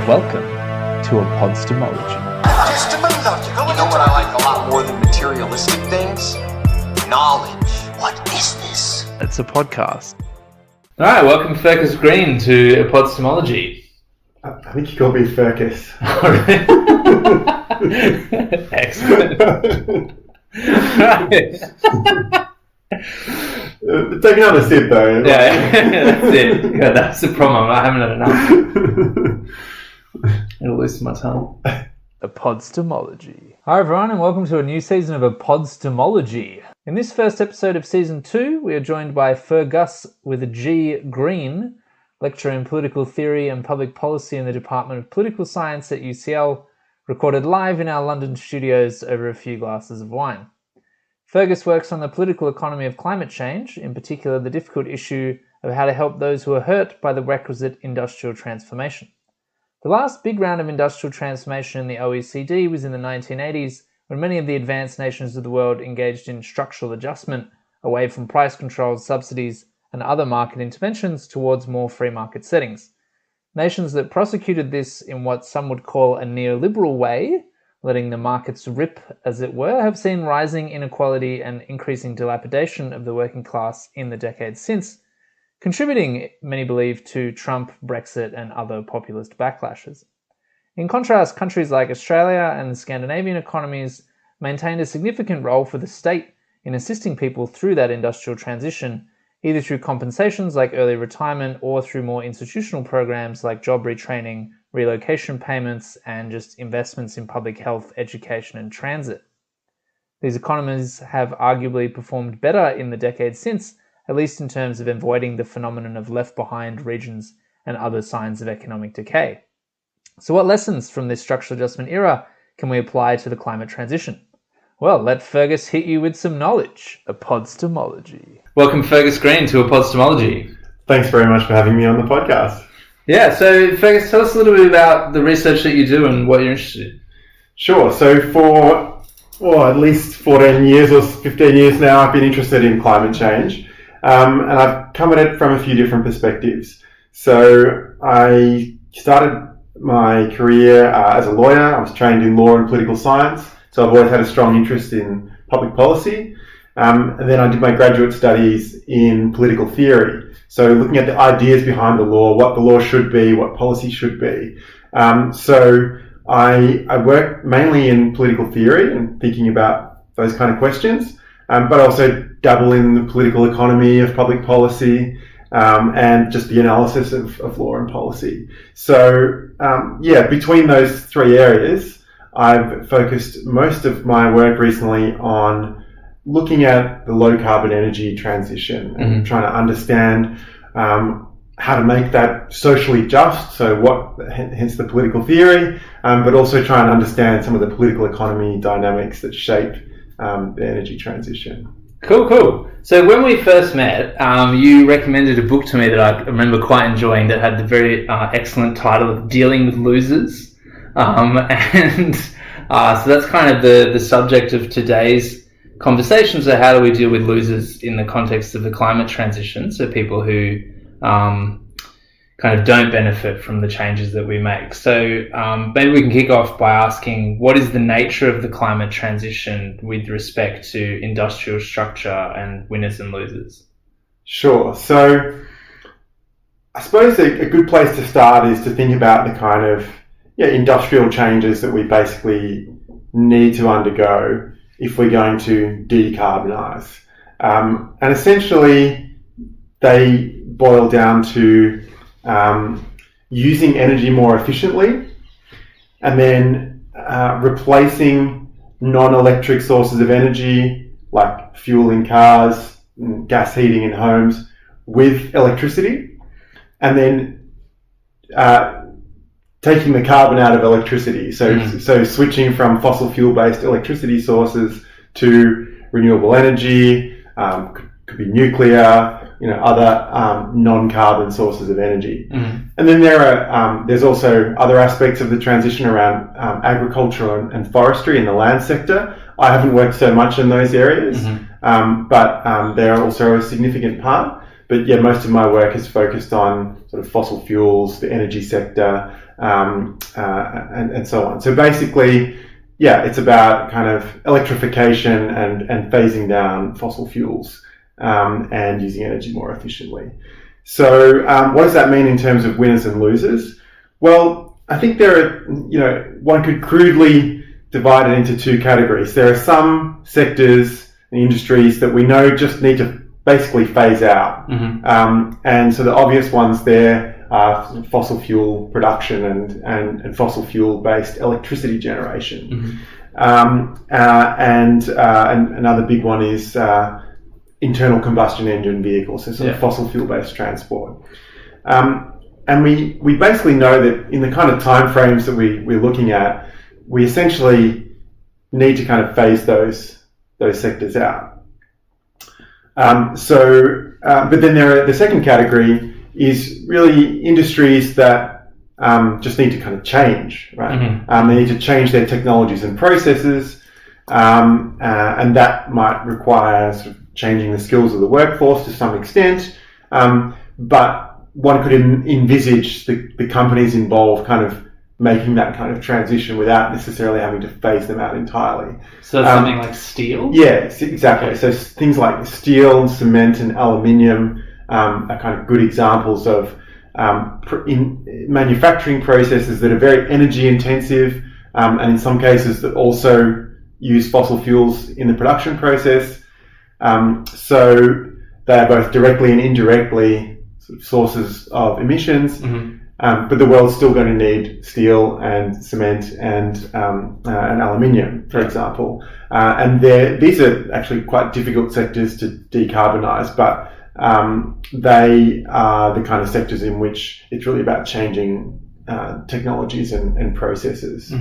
Welcome to Epistemology. Just a minute, you know what I like a lot more than materialistic things? Knowledge. What is this? It's a podcast. All right, welcome Fergus Green to Epistemology. I think you called me Fergus. Excellent. Right. Take another sip though. Yeah, that's it. God, that's the problem. I haven't had enough. It'll loosen my tongue. Epistemology. Hi everyone, and welcome to a new season of Epistemology. In this first episode of Season 2, we are joined by Fergus with a G Green, lecturer in political theory and public policy in the Department of Political Science at UCL, recorded live in our London studios over a few glasses of wine. Fergus works on the political economy of climate change, in particular the difficult issue of how to help those who are hurt by the requisite industrial transformation. The last big round of industrial transformation in the OECD was in the 1980s, when many of the advanced nations of the world engaged in structural adjustment away from price controls, subsidies, and other market interventions towards more free market settings. Nations that prosecuted this in what some would call a neoliberal way, letting the markets rip, as it were, have seen rising inequality and increasing dilapidation of the working class in the decades since, contributing, many believe, to Trump, Brexit, and other populist backlashes. In contrast, countries like Australia and the Scandinavian economies maintained a significant role for the state in assisting people through that industrial transition, either through compensations like early retirement or through more institutional programs like job retraining, relocation payments, and just investments in public health, education, and transit. These economies have arguably performed better in the decades since, at least in terms of avoiding the phenomenon of left-behind regions and other signs of economic decay. So what lessons from this structural adjustment era can we apply to the climate transition? Well, let Fergus hit you with some knowledge. Epistemology. Welcome Fergus Green to Epistemology. Thanks very much for having me on the podcast. Yeah, so Fergus, tell us a little bit about the research that you do and what you're interested in. Sure. So for at least 14 years or 15 years now, I've been interested in climate change. And I've come at it from a few different perspectives. So I started my career as a lawyer. I was trained in law and political science. So I've always had a strong interest in public policy. And then I did my graduate studies in political theory. So looking at the ideas behind the law, what the law should be, what policy should be. So I work mainly in political theory and thinking about those kind of questions, but also dabble in the political economy of public policy, and just the analysis of law and policy. So between those three areas, I've focused most of my work recently on looking at the low carbon energy transition and trying to understand how to make that socially just, so hence the political theory, but also try and understand some of the political economy dynamics that shape the energy transition. Cool. So when we first met, you recommended a book to me that I remember quite enjoying that had the very excellent title of Dealing with Losers. So that's kind of the subject of today's conversation. So how do we deal with losers in the context of the climate transition? So people who kind of don't benefit from the changes that we make. So maybe we can kick off by asking, what is the nature of the climate transition with respect to industrial structure and winners and losers? Sure. So I suppose a good place to start is to think about the kind of industrial changes that we basically need to undergo if we're going to decarbonise. And essentially, they boil down to using energy more efficiently, and then replacing non-electric sources of energy like fuel in cars, gas heating in homes with electricity, and then taking the carbon out of electricity. So switching from fossil fuel-based electricity sources to renewable energy, could be nuclear, other non-carbon sources of energy. And then there's also other aspects of the transition around agriculture and forestry in the land sector. I haven't worked so much in those areas, but they're also a significant part. But most of my work is focused on sort of fossil fuels, the energy sector, and so on. So basically, yeah, it's about kind of electrification and phasing down fossil fuels and using energy more efficiently. So what does that mean in terms of winners and losers? Well, I think one could crudely divide it into two categories. There are some sectors and industries that we know just need to basically phase out. And so the obvious ones there are fossil fuel production and fossil fuel based electricity generation. And another big one is internal combustion engine vehicles, so sort of fossil fuel based transport. And we basically know that in the kind of timeframes that we're looking at, we essentially need to kind of phase those sectors out. But then the second category is really industries that just need to kind of change, right? They need to change their technologies and processes, and that might require sort of changing the skills of the workforce to some extent. But one could envisage the companies involved kind of making that kind of transition without necessarily having to phase them out entirely. So that's something like steel? Yes, exactly. Okay. So things like steel, cement and aluminium are kind of good examples of in manufacturing processes that are very energy intensive and in some cases that also use fossil fuels in the production process. So they are both directly and indirectly sort of sources of emissions. But the world's still going to need steel and cement and aluminium, for example. And these are actually quite difficult sectors to decarbonise, but they are the kind of sectors in which it's really about changing technologies and processes.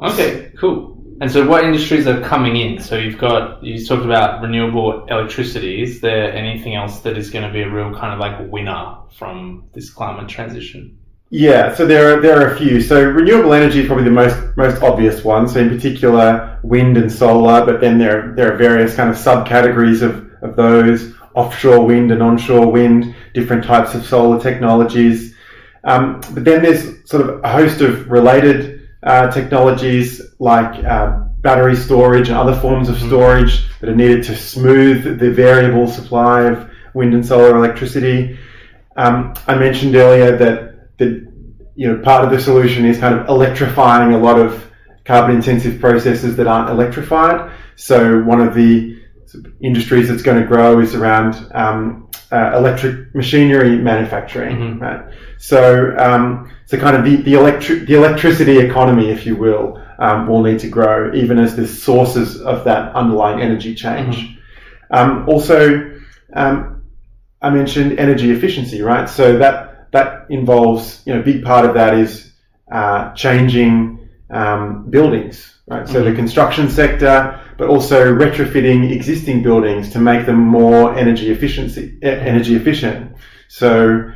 Okay, cool. And so what industries are coming in? So you talked about renewable electricity. Is there anything else that is going to be a real kind of like winner from this climate transition? Yeah, so there are a few. So renewable energy is probably the most obvious one. So in particular, wind and solar, but then there are various kind of subcategories of those, offshore wind and onshore wind, different types of solar technologies. But then there's sort of a host of related technologies like battery storage and other forms of storage that are needed to smooth the variable supply of wind and solar electricity. I mentioned earlier that part of the solution is kind of electrifying a lot of carbon intensive processes that aren't electrified. So one of the industries that's going to grow is around electric machinery manufacturing, right? So kind of the electricity economy, if you will need to grow even as the sources of that underlying energy change. Also, I mentioned energy efficiency, right? So that involves, a big part of that is changing buildings, right? So the construction sector, but also retrofitting existing buildings to make them more energy efficient. So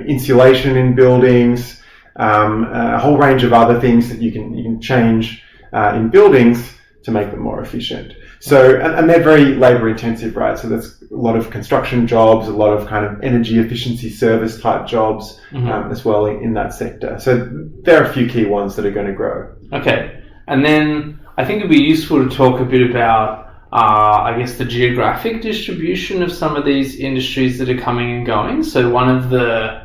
insulation in buildings, a whole range of other things that you can change in buildings to make them more efficient. So, and they're very labor intensive, right? So that's a lot of construction jobs, a lot of kind of energy efficiency service type jobs as well in that sector. So there are a few key ones that are going to grow. Okay. And then I think it'd be useful to talk a bit about, the geographic distribution of some of these industries that are coming and going. So one of the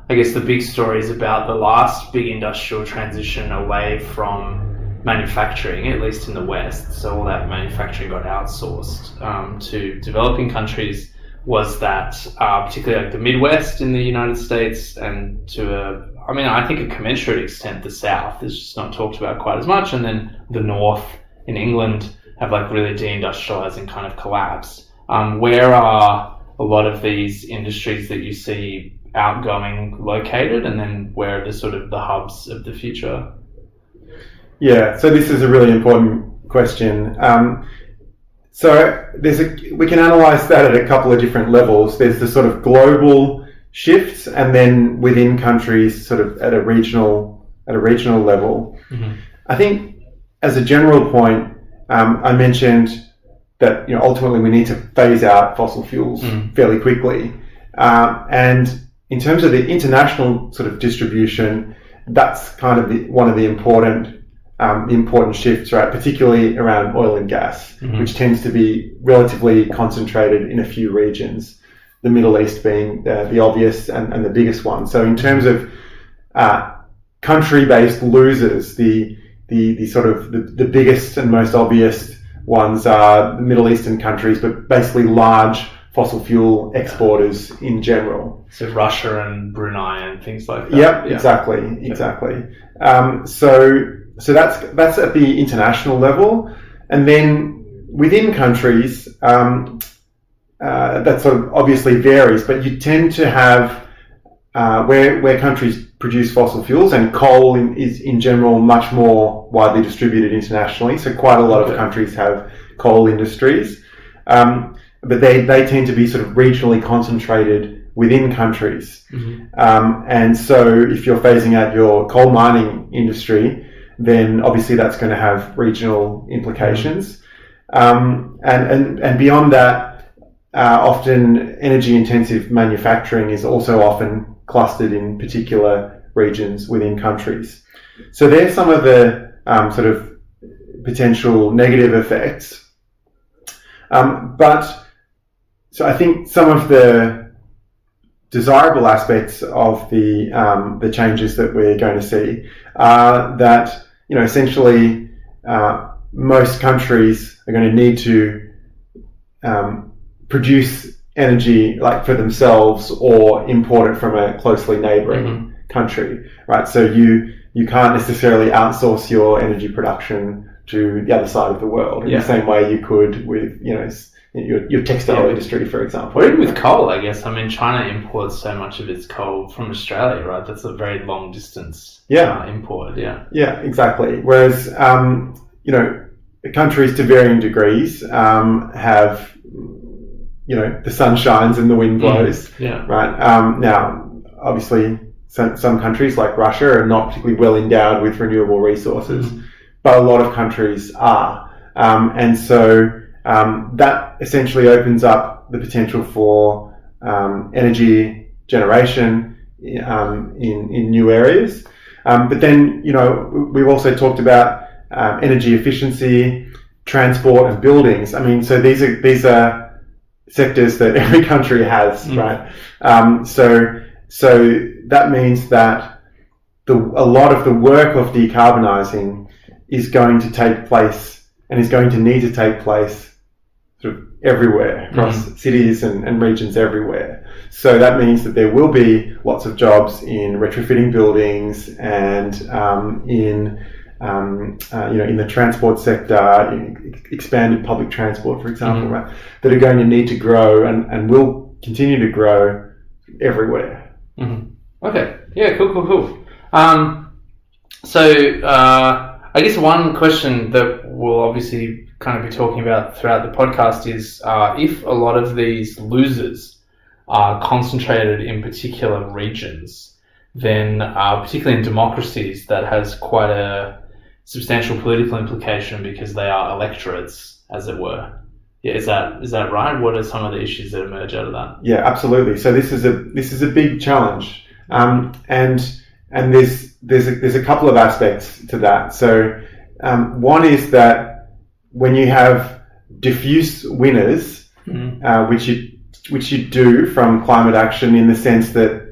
big stories about the last big industrial transition away from manufacturing, at least in the West, so all that manufacturing got outsourced to developing countries, was that particularly like the Midwest in the United States and I think a commensurate extent the South is just not talked about quite as much, and then the North in England have like really deindustrialized and kind of collapsed. Where are a lot of these industries that you see outgoing located, and then where are the sort of the hubs of the future? Yeah, so this is a really important question. So we can analyze that at a couple of different levels. There's the sort of global shifts, and then within countries, sort of at a regional level. I think as a general point, I mentioned that ultimately we need to phase out fossil fuels fairly quickly, and in terms of the international sort of distribution, that's kind of one of the important shifts, right? Particularly around oil and gas, which tends to be relatively concentrated in a few regions. The Middle East being the obvious and the biggest one. So in terms of country-based losers, the sort of the biggest and most obvious ones are the Middle Eastern countries, but basically large fossil fuel exporters in general. So Russia and Brunei and things like that. Yep, exactly. So that's at the international level, and then within countries, that sort of obviously varies, but you tend to have where countries produce fossil fuels, and coal is in general much more widely distributed internationally. So quite a lot of countries have coal industries, but they tend to be sort of regionally concentrated within countries. And so if you're phasing out your coal mining industry, then obviously that's going to have regional implications. And beyond that, often energy-intensive manufacturing is also often clustered in particular regions within countries. So there's some of the sort of potential negative effects. But so I think some of the desirable aspects of the changes that we're going to see are that, essentially most countries are going to need to produce energy like for themselves or import it from a closely neighboring country, right? So you can't necessarily outsource your energy production to the other side of the world in the same way you could with, your textile industry, for example. Or even with coal, I guess. I mean, China imports so much of its coal from Australia, right? That's a very long distance import, Yeah, exactly. Whereas, countries to varying degrees have, the sun shines and the wind blows, right? Now, obviously, some countries like Russia are not particularly well endowed with renewable resources, but a lot of countries are. And so that essentially opens up the potential for energy generation in new areas. But then, we've also talked about energy efficiency, transport, and buildings. I mean, so these are sectors that every country has, right? So that means that a lot of the work of decarbonising is going to take place and is going to need to take place sort of everywhere across cities and regions everywhere. So that means that there will be lots of jobs in retrofitting buildings and in the transport sector, expanded public transport, for example, right, that are going to need to grow and will continue to grow everywhere. Okay. Yeah, cool. So I guess one question that we'll obviously kind of be talking about throughout the podcast is if a lot of these losers are concentrated in particular regions, then particularly in democracies, that has quite a substantial political implication because they are electorates, as it were. Yeah, is that right? What are some of the issues that emerge out of that? Yeah, absolutely. So this is a big challenge, and there's a couple of aspects to that. So one is that when you have diffuse winners, which you do from climate action, in the sense that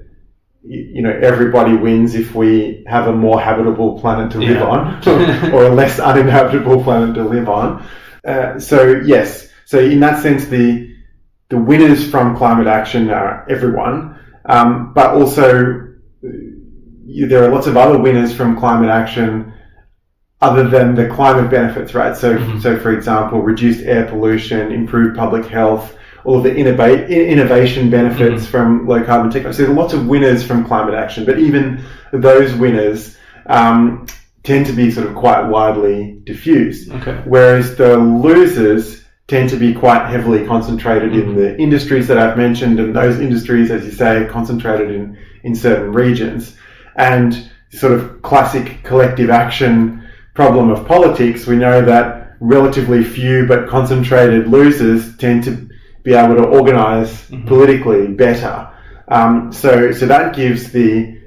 everybody wins if we have a more habitable planet to live on, or a less uninhabitable planet to live on. So in that sense, the winners from climate action are everyone, but also there are lots of other winners from climate action other than the climate benefits, right? So for example, reduced air pollution, improved public health, all of the innovation benefits from low carbon technology. So there are lots of winners from climate action, but even those winners tend to be sort of quite widely diffused. Whereas the losers tend to be quite heavily concentrated in the industries that I've mentioned, and those industries, as you say, are concentrated in certain regions. And sort of classic collective action problem of politics, we know that relatively few but concentrated losers tend to be able to organise politically better. So that gives the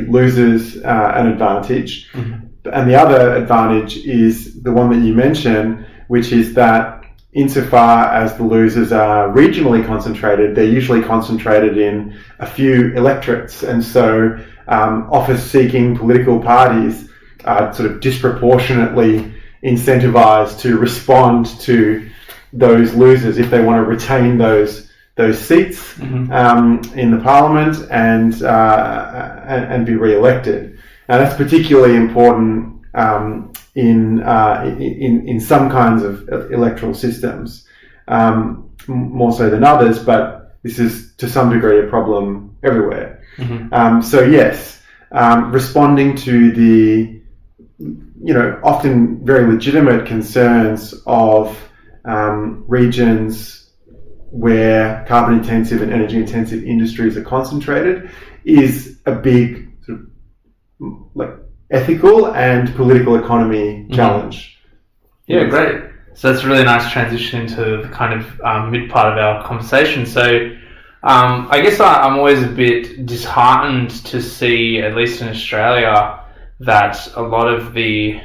losers an advantage. And the other advantage is the one that you mentioned, which is that insofar as the losers are regionally concentrated, they're usually concentrated in a few electorates. And so office-seeking political parties are sort of disproportionately incentivized to respond to those losers if they want to retain those seats in the parliament and be re-elected. Now that's particularly important in some kinds of electoral systems, more so than others, but this is to some degree a problem everywhere. So yes, responding to the often very legitimate concerns of regions where carbon intensive and energy intensive industries are concentrated is a big sort of ethical and political economy challenge. Yeah, great. So that's a really nice transition into the kind of mid part of our conversation. So I guess I'm always a bit disheartened to see, at least in Australia, that a lot of the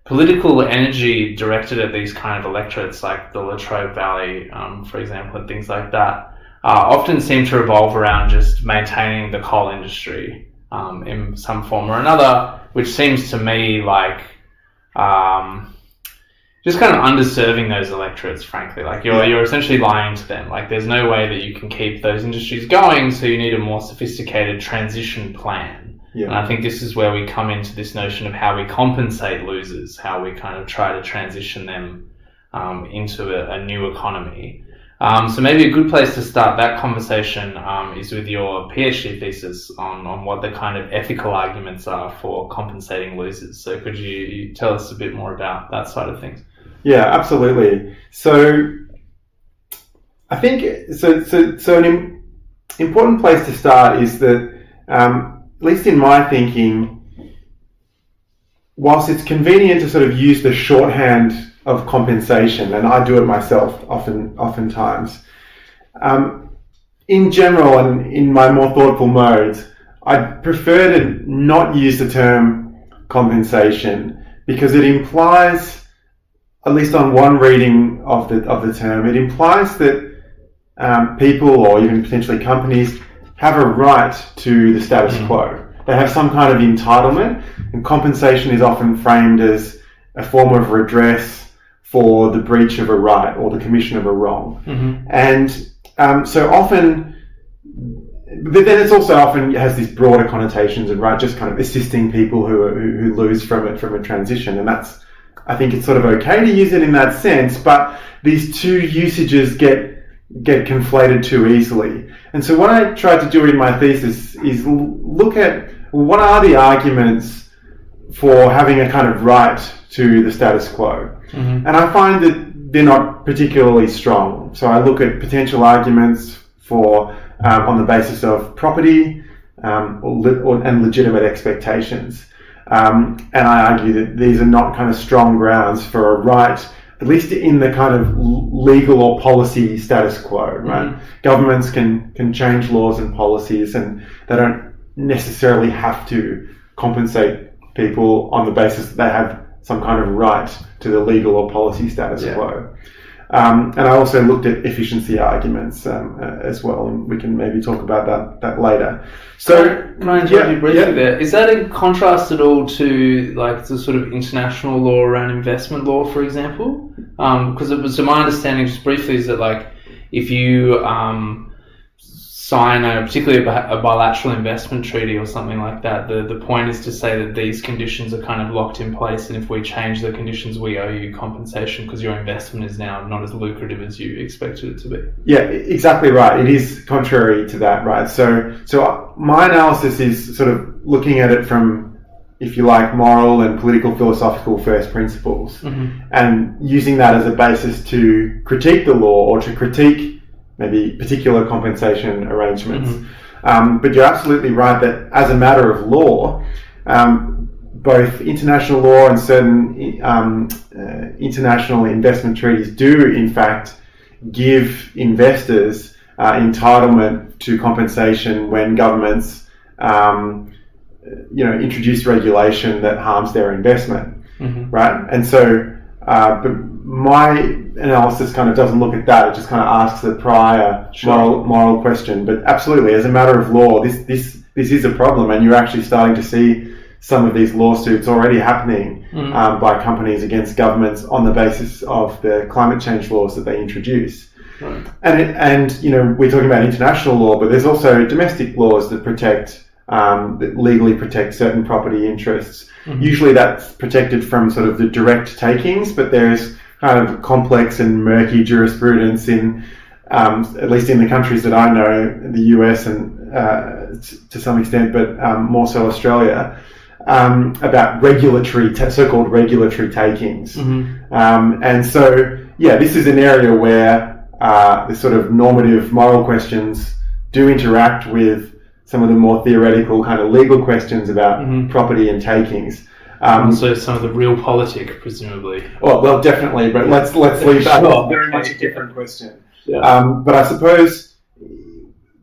political energy directed at these kind of electorates, like the Latrobe Valley, for example, and things like that, often seem to revolve around just maintaining the coal industry in some form or another, which seems to me like just kind of underserving those electorates, frankly. Like you're essentially lying to them. Like there's no way that you can keep those industries going, so you need a more sophisticated transition plan. Yeah. And I think this is where we come into this notion of how we compensate losers, how we kind of try to transition them into a new economy. So maybe a good place to start that conversation is with your PhD thesis on what the kind of ethical arguments are for compensating losers. So could you tell us a bit more about that side of things? Yeah, absolutely. So I think an important place to start is that at least in my thinking, whilst it's convenient to sort of use the shorthand of compensation, and I do it myself oftentimes, in general and in my more thoughtful modes, I prefer to not use the term compensation because it implies, at least on one reading of the term, it implies that people or even potentially companies have a right to the status quo. They have some kind of entitlement, and compensation is often framed as a form of redress for the breach of a right or the commission of a wrong. And so often, but then it's also often has these broader connotations and right, just kind of assisting people who lose from a transition, and that's, I think it's sort of okay to use it in that sense, but these two usages get conflated too easily. And so what I tried to do in my thesis is look at what are the arguments for having a kind of right to the status quo. And I find that they're not particularly strong. So I look at potential arguments for on the basis of property and legitimate expectations. And I argue that these are not kind of strong grounds for a right, at least in the kind of legal or policy status quo, right? Governments can change laws and policies, and they don't necessarily have to compensate people on the basis that they have some kind of right to the legal or policy status quo. And I also looked at efficiency arguments as well, and we can maybe talk about that later. So, can I interrupt you briefly there? Is that in contrast at all to like the sort of international law around investment law, for example? Because it was, so my understanding, just briefly, is that like if you sign particularly a bilateral investment treaty or something like that, the point is to say that these conditions are kind of locked in place, and if we change the conditions, we owe you compensation because your investment is now not as lucrative as you expected it to be. Yeah, exactly right. It is contrary to that, right? So my analysis is sort of looking at it from, if you like, moral and political philosophical first principles, and using that as a basis to critique the law or to critique maybe particular compensation arrangements. But you're absolutely right that as a matter of law, both international law and certain international investment treaties do in fact give investors entitlement to compensation when governments, introduce regulation that harms their investment, right? And so, but my analysis kind of doesn't look at that. It just kind of asks the prior moral question. But absolutely, as a matter of law, this is a problem, and you're actually starting to see some of these lawsuits already happening by companies against governments on the basis of the climate change laws that they introduce. Right. And we're talking about international law, but there's also domestic laws that that legally protect certain property interests. Usually that's protected from sort of the direct takings, but there's kind of complex and murky jurisprudence in, at least in the countries that I know, the US and to some extent, but more so Australia, about so-called regulatory takings. And so, this is an area where the sort of normative moral questions do interact with some of the more theoretical kind of legal questions about property and takings. So some of the real politic, presumably. Well, definitely, but let's leave that. Sure. Very much a different question. Yeah. But I suppose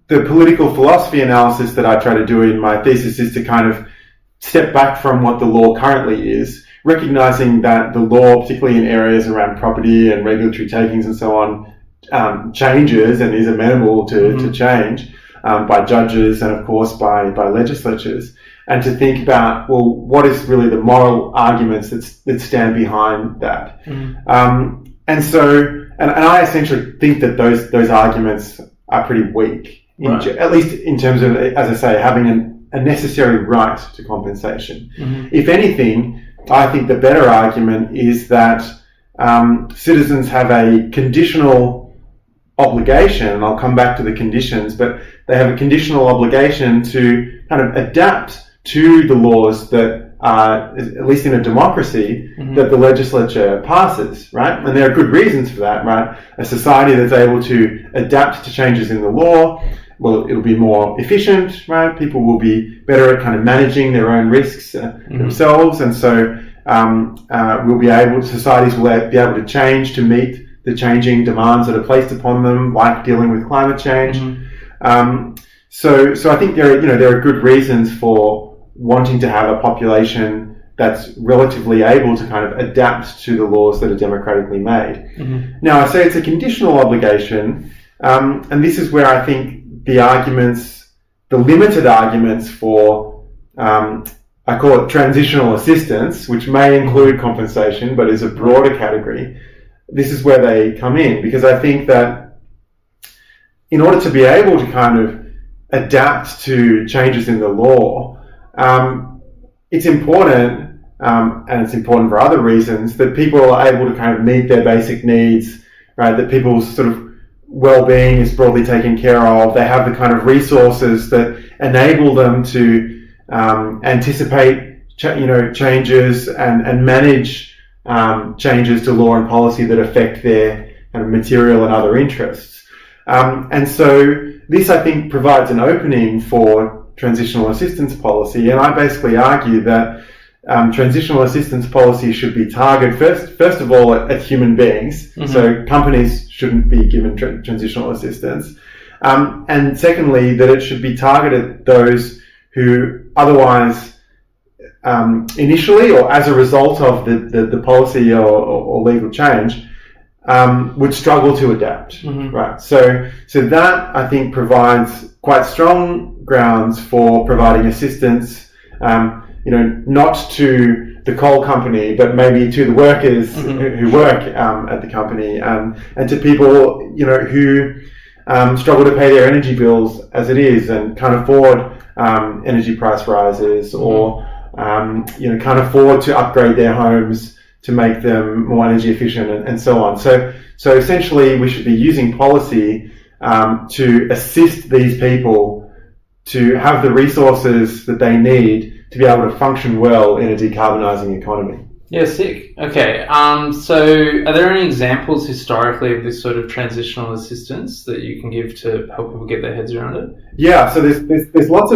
the political philosophy analysis that I try to do in my thesis is to kind of step back from what the law currently is, recognizing that the law, particularly in areas around property and regulatory takings and so on, changes and is amenable to change by judges and, of course, by legislatures, and to think about, well, what is really the moral arguments that stand behind that. And so, and I essentially think that those arguments are pretty weak, at least in terms of, as I say, having a necessary right to compensation. If anything, I think the better argument is that citizens have a conditional obligation, and I'll come back to the conditions, but they have a conditional obligation to kind of adapt to the laws that are, at least in a democracy, that the legislature passes, right? And there are good reasons for that, right? A society that's able to adapt to changes in the law, well, it'll be more efficient, right? People will be better at kind of managing their own risks themselves, and so societies will be able to change to meet the changing demands that are placed upon them, like dealing with climate change. So I think there are good reasons for wanting to have a population that's relatively able to kind of adapt to the laws that are democratically made. Now, I say it's a conditional obligation, and this is where I think the limited arguments for, I call it transitional assistance, which may include compensation, but is a broader category. This is where they come in, because I think that in order to be able to kind of adapt to changes in the law, it's important, and it's important for other reasons, that people are able to kind of meet their basic needs, right? That people's sort of well-being is broadly taken care of. They have the kind of resources that enable them to anticipate, changes and manage changes to law and policy that affect their kind of material and other interests. And so this, I think, provides an opening for transitional assistance policy. And I basically argue that transitional assistance policy should be targeted first of all at human beings. So companies shouldn't be given transitional assistance. And secondly, that it should be targeted at those who otherwise initially, or as a result of the policy or legal change, would struggle to adapt, right? So that, I think, provides quite strong grounds for providing assistance, not to the coal company, but maybe to the workers who work at the company, and to people, who struggle to pay their energy bills as it is and can't afford energy price rises, or can't afford to upgrade their homes to make them more energy efficient, and so on. So essentially, we should be using policy to assist these people to have the resources that they need to be able to function well in a decarbonising economy. Yeah, sick. Okay. So are there any examples historically of this sort of transitional assistance that you can give to help people get their heads around it? Yeah. So there's lots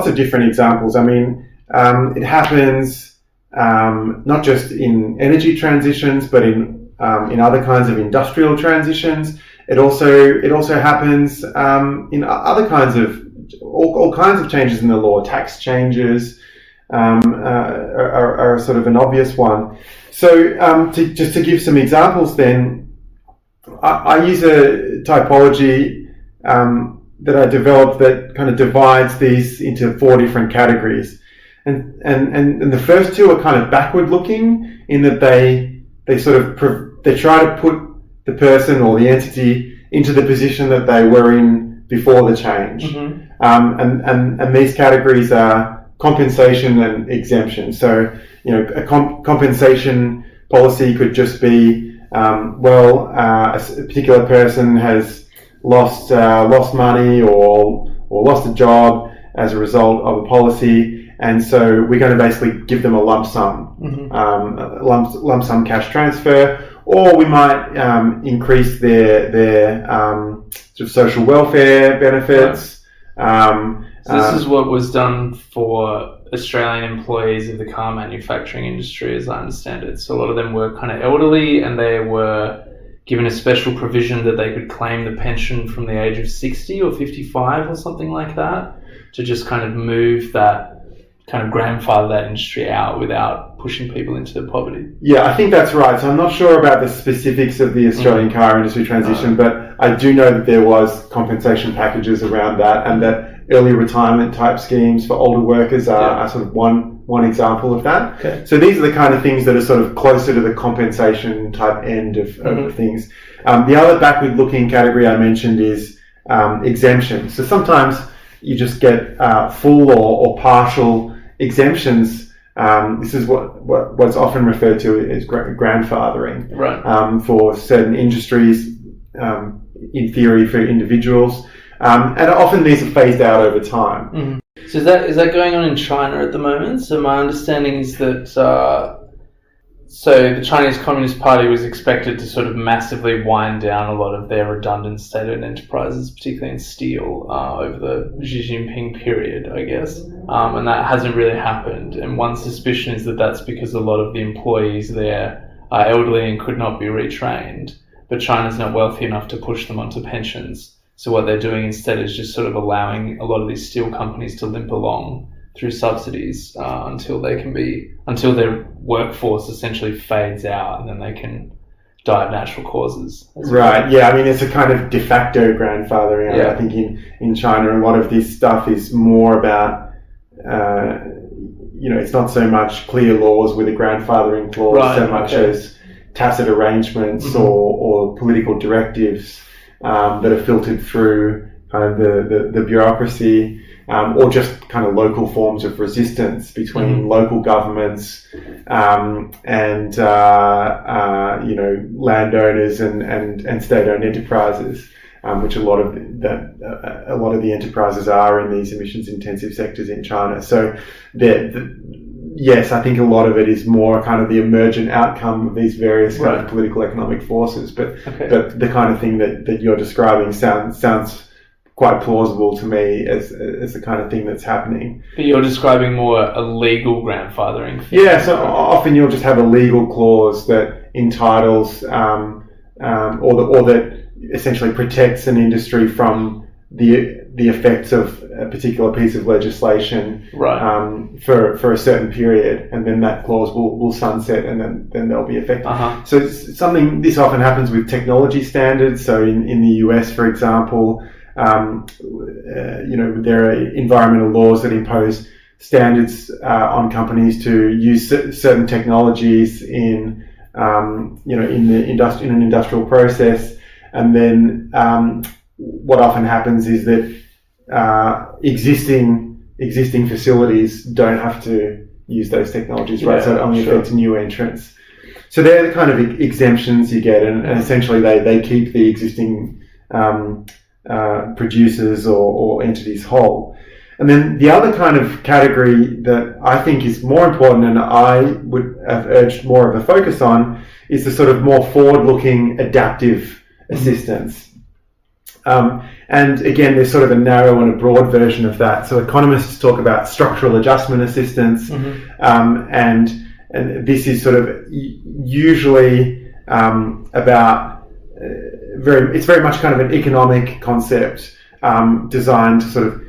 of different examples. I mean, it happens not just in energy transitions, but in other kinds of industrial transitions. It also happens in other kinds of all kinds of changes in the law. Tax changes are sort of an obvious one. So just to give some examples, then I use a typology that I developed that kind of divides these into 4 different categories, and the first 2 are kind of backward looking in that they try to put the person or the entity into the position that they were in before the change. Mm-hmm. And these categories are compensation and exemption. So, a compensation policy could just be, a particular person has lost money or lost a job as a result of a policy, and so we're going to basically give them a lump sum, mm-hmm. lump sum cash transfer. Or we might increase their sort of social welfare benefits. Right. So this is what was done for Australian employees of the car manufacturing industry, as I understand it. So a lot of them were kind of elderly, and they were given a special provision that they could claim the pension from the age of 60 or 55 or something like that, to just kind of move that, kind of grandfather that industry out without pushing people into poverty. Yeah, I think that's right. So I'm not sure about the specifics of the Australian car industry transition, but I do know that there was compensation packages around that, and that early retirement type schemes for older workers are sort of one example of that. Okay. So these are the kind of things that are sort of closer to the compensation type end of things. The other backward looking category I mentioned is exemption. So sometimes you just get full or partial exemptions. This is what's often referred to as grandfathering, right? For certain industries, in theory for individuals, and often these are phased out over time. Mm-hmm. So is that going on in China at the moment? So my understanding is that so the Chinese Communist Party was expected to sort of massively wind down a lot of their redundant state-owned enterprises, particularly in steel, over the Xi Jinping period, I guess. And that hasn't really happened. And one suspicion is that that's because a lot of the employees there are elderly and could not be retrained. But China's not wealthy enough to push them onto pensions. So what they're doing instead is just sort of allowing a lot of these steel companies to limp along through subsidies until their workforce essentially fades out, and then they can die of natural causes. Right. Yeah. I mean, it's a kind of de facto grandfathering. Yeah. I think in China, a lot of this stuff is more about, it's not so much clear laws with a grandfathering clause, so much as tacit arrangements, mm-hmm. or political directives that are filtered through kind of the bureaucracy. Or just kind of local forms of resistance between mm-hmm. local governments and landowners and state-owned enterprises, which a lot of the enterprises are in these emissions-intensive sectors in China. So, yes, I think a lot of it is more kind of the emergent outcome of these various kind of political economic forces. But the kind of thing that you're describing sounds quite plausible to me as the kind of thing that's happening. But you're describing more a legal grandfathering thing. Yeah, so often you'll just have a legal clause that entitles or that essentially protects an industry from the effects of a particular piece of legislation for a certain period, and then that clause will sunset, and then they'll be effective. Uh-huh. So this often happens with technology standards. So in the US, for example, there are environmental laws that impose standards on companies to use certain technologies in an industrial process, and then what often happens is that existing facilities don't have to use those technologies, right? So it only affects new entrants. So they're the kind of exemptions you get, and essentially they keep the existing producers or entities whole. And then the other kind of category that I think is more important, and I would have urged more of a focus on, is the sort of more forward-looking adaptive assistance. And again, there's sort of a narrow and a broad version of that. So economists talk about structural adjustment assistance, and this is sort of usually about it's very much kind of an economic concept designed to sort of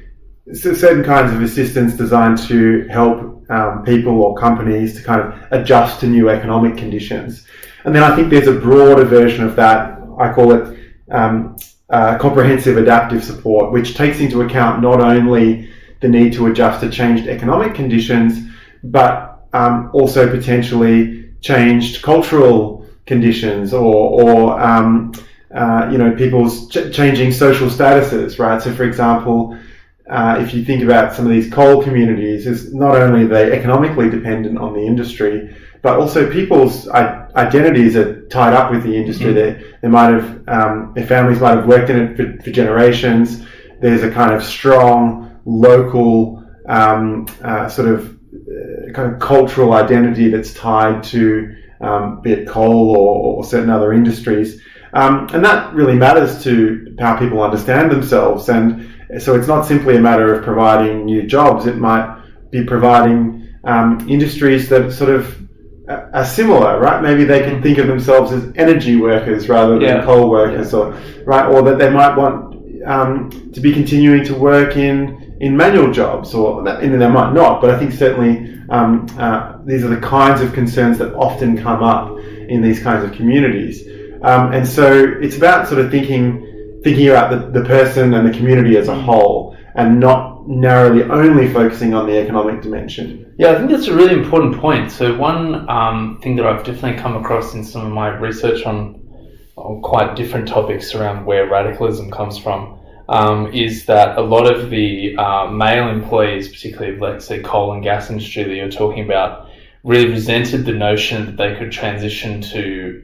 certain kinds of assistance designed to help people or companies to kind of adjust to new economic conditions. And then I think there's a broader version of that. I call it comprehensive adaptive support, which takes into account not only the need to adjust to changed economic conditions, but also potentially changed cultural conditions or people's changing social statuses, right? So, for example, if you think about some of these coal communities, it's not only are they economically dependent on the industry, but also people's identities are tied up with the industry. They might have, their families might have worked in it for generations. There's a kind of strong local kind of cultural identity that's tied to be it coal or certain other industries. And that really matters to how people understand themselves. And so it's not simply a matter of providing new jobs. It might be providing industries that sort of are similar, right? Maybe they can think of themselves as energy workers rather than coal workers, or that they might want to be continuing to work in manual jobs, and they might not. But I think certainly these are the kinds of concerns that often come up in these kinds of communities. And so it's about sort of thinking about the person and the community as a whole, and not narrowly only focusing on the economic dimension. Yeah, I think that's a really important point. So one thing that I've definitely come across in some of my research on quite different topics around where radicalism comes from is that a lot of the male employees, particularly of, let's say, coal and gas industry that you're talking about, really resented the notion that they could transition to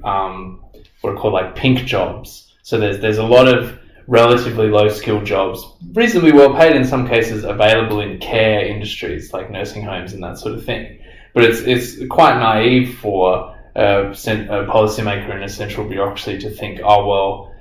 what are called like pink jobs. So there's a lot of relatively low skilled jobs, reasonably well paid in some cases, available in care industries like nursing homes and that sort of thing. But it's quite naive for a policymaker in a central bureaucracy to think, oh well,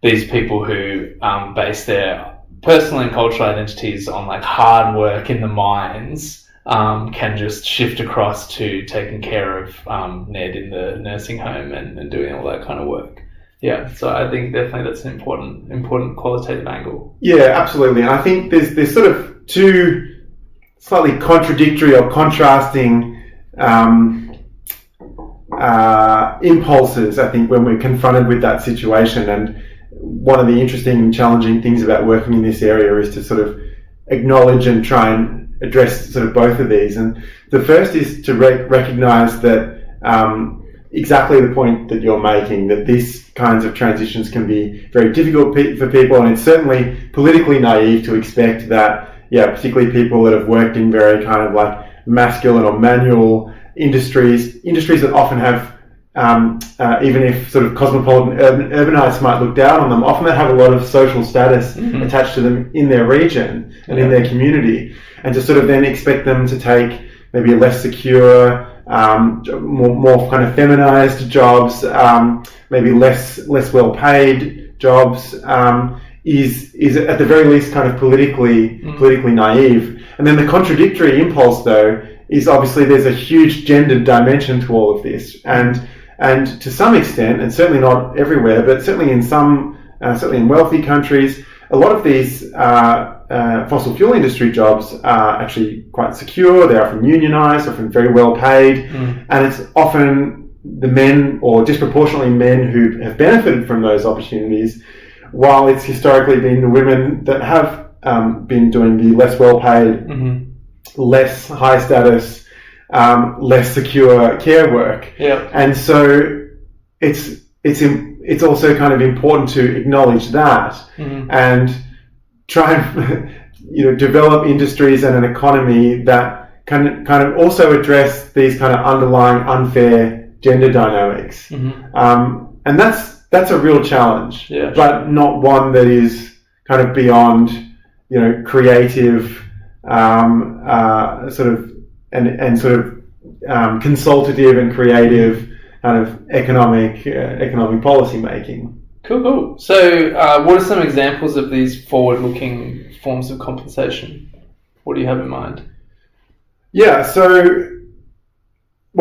these people who base their personal and cultural identities on like hard work in the mines can just shift across to taking care of Ned in the nursing home and doing all that kind of work. Yeah, so I think definitely that's an important qualitative angle. Yeah, absolutely. And I think there's sort of two slightly contradictory or contrasting impulses, I think, when we're confronted with that situation. And one of the interesting and challenging things about working in this area is to sort of acknowledge and try and address sort of both of these. And the first is to recognize that exactly the point that you're making, that these kinds of transitions can be very difficult for people, and it's certainly politically naive to expect that, particularly people that have worked in very kind of like masculine or manual industries that often have, even if sort of cosmopolitan urbanites might look down on them, often they have a lot of social status attached to them in their region and in their community, and to sort of then expect them to take maybe a less secure, more kind of feminized jobs, maybe less well paid jobs, is at the very least kind of politically naive. And then the contradictory impulse, though, is obviously there's a huge gendered dimension to all of this, and to some extent, and certainly not everywhere, but certainly in some, certainly in wealthy countries, a lot of these fossil fuel industry jobs are actually quite secure. They're often unionized, often very well paid, and it's often the men, or disproportionately men, who have benefited from those opportunities, while it's historically been the women that have been doing the less well paid, less high status, less secure care work. And so it's also kind of important to acknowledge that and try and develop industries and an economy that can kind of also address these kind of underlying unfair gender dynamics. And that's a real challenge, but not one that is kind of beyond creative sort of consultative and creative kind of economic policy making. Cool. So what are some examples of these forward-looking forms of compensation? What do you have in mind? Yeah, so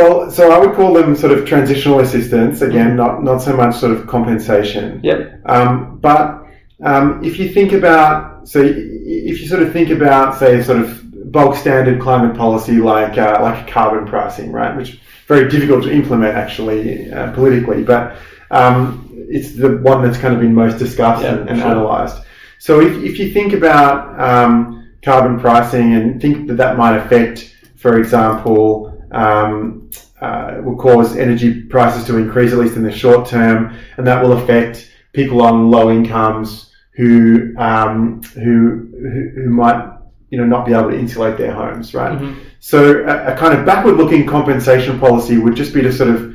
Well, so I would call them sort of transitional assistance, again, not so much sort of compensation. Yep. But if you think about, if you sort of think about, say, sort of bulk standard climate policy like carbon pricing, right, which is very difficult to implement actually politically, but it's the one that's kind of been most discussed and analysed. So if you think about carbon pricing and think that might affect, for example, will cause energy prices to increase, at least in the short term, and that will affect people on low incomes who might not be able to insulate their homes, right? Mm-hmm. So a kind of backward-looking compensation policy would just be to sort of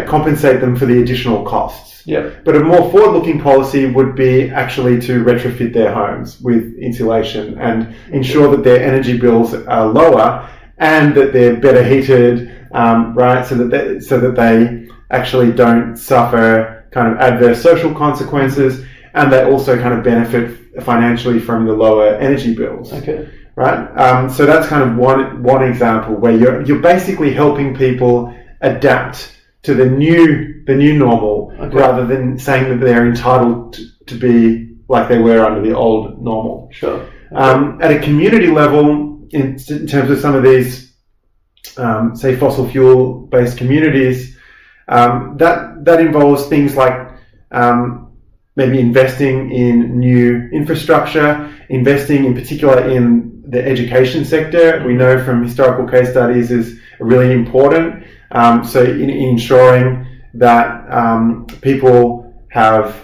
compensate them for the additional costs. Yeah. But a more forward-looking policy would be actually to retrofit their homes with insulation and ensure that their energy bills are lower and that they're better heated, right? So that they actually don't suffer kind of adverse social consequences, and they also kind of benefit financially from the lower energy bills. Okay. Right. So that's kind of one example where you're basically helping people adapt to the new normal, rather than saying that they're entitled to be like they were under the old normal. Sure. At a community level, in terms of some of these, say, fossil fuel based communities, that involves things like maybe investing in new infrastructure, investing in particular in the education sector. We know from historical case studies is really important. So in ensuring that people have